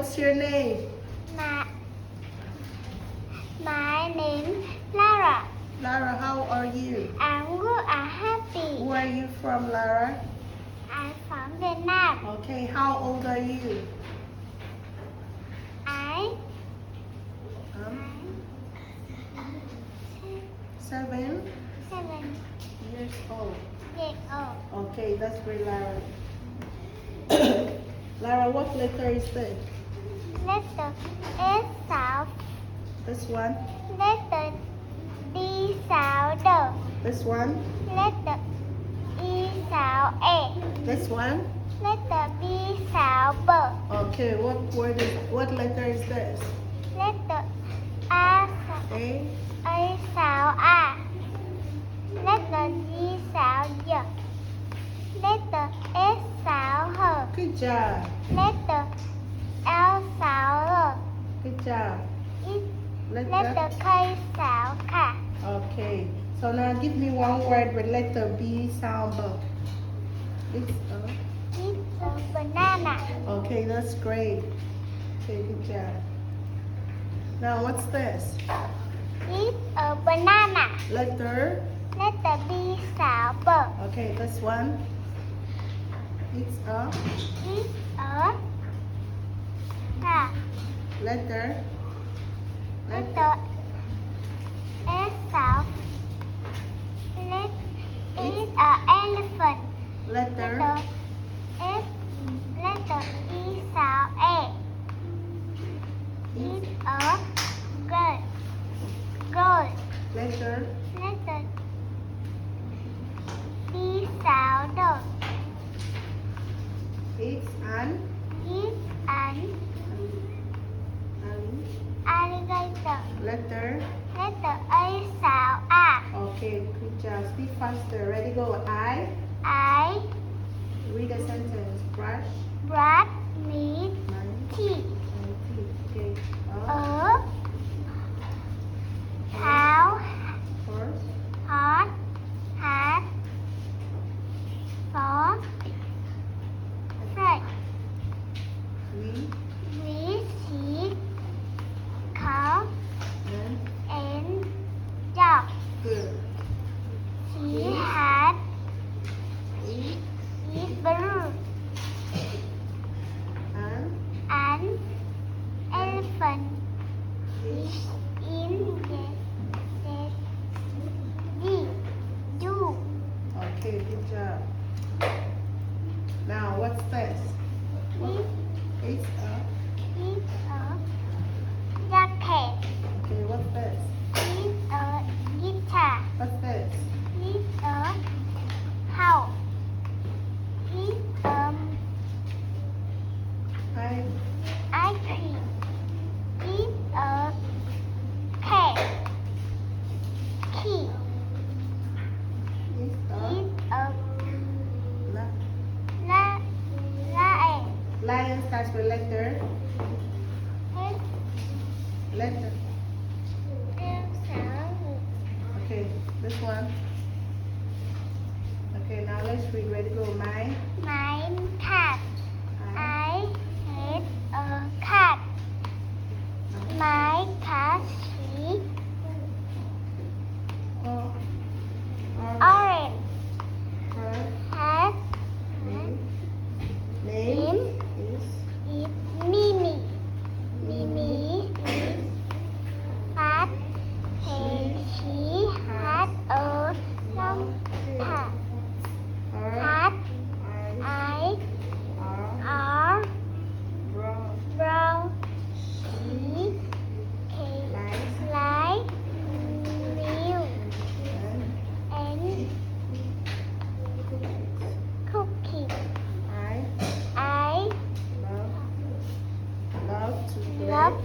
what's your name? My name Lara. Lara, how are you? I'm good and happy. Where are you from, Lara? I'm from Vietnam. Okay, how old are you? I 7 7 years old. years old. Okay, that's great, Lara. Lara, what letter is this? Letter S sound. This one? Letter D sound. This one? Letter E sound A. This one? Letter B sound B. Okay, what letter is this? Letter A sound A? A sound A. Letter G sound G. Letter S sound H. Good job. Letter L sound L. Good job. Letter K sound K. Okay. So now give me one word with letter B sound B. It's It's a banana. okay, that's great. Okay, good job. Now what's this? It's a banana. Letter. Letter B sound B. Okay, this one. It's a It's a cat. letter. Letter S sound. It's a elephant. Letter. Letter S. Letter E sound A. It's a girl. Girl. Letter. Letter D sound D. It's an. It's an alligator. Letter. Letter A sound A. Okay, good job. Speak faster. Ready, go. I Read a sentence. Brush. brush my My teeth. teeth. Okay. A cow Horse. hot hat for fresh. We. We see cow And. and dog. Good. She had We. eat balloon. And. An elephant Fish. is in the zoo. Okay, good job. Now, what's this? It's a. It's a jacket. Okay, what's this? It's a guitar. What's this? It's a house. It's I. ice cream. It's a cake. Key. It's a. It's a La- lion. Lion starts with letter. It's Letter. sound. Okay, this one. Okay, now let's read. Ready, go. My. My cat. I. I hate a cat. My cat is Oh. orange. Her Has name. name Name is. is Mimi. Mimi is fat and she has a long tail. Her Hat eyes eyes are are brown. brown. She can Lies fly milk and and cookie. I I love to play love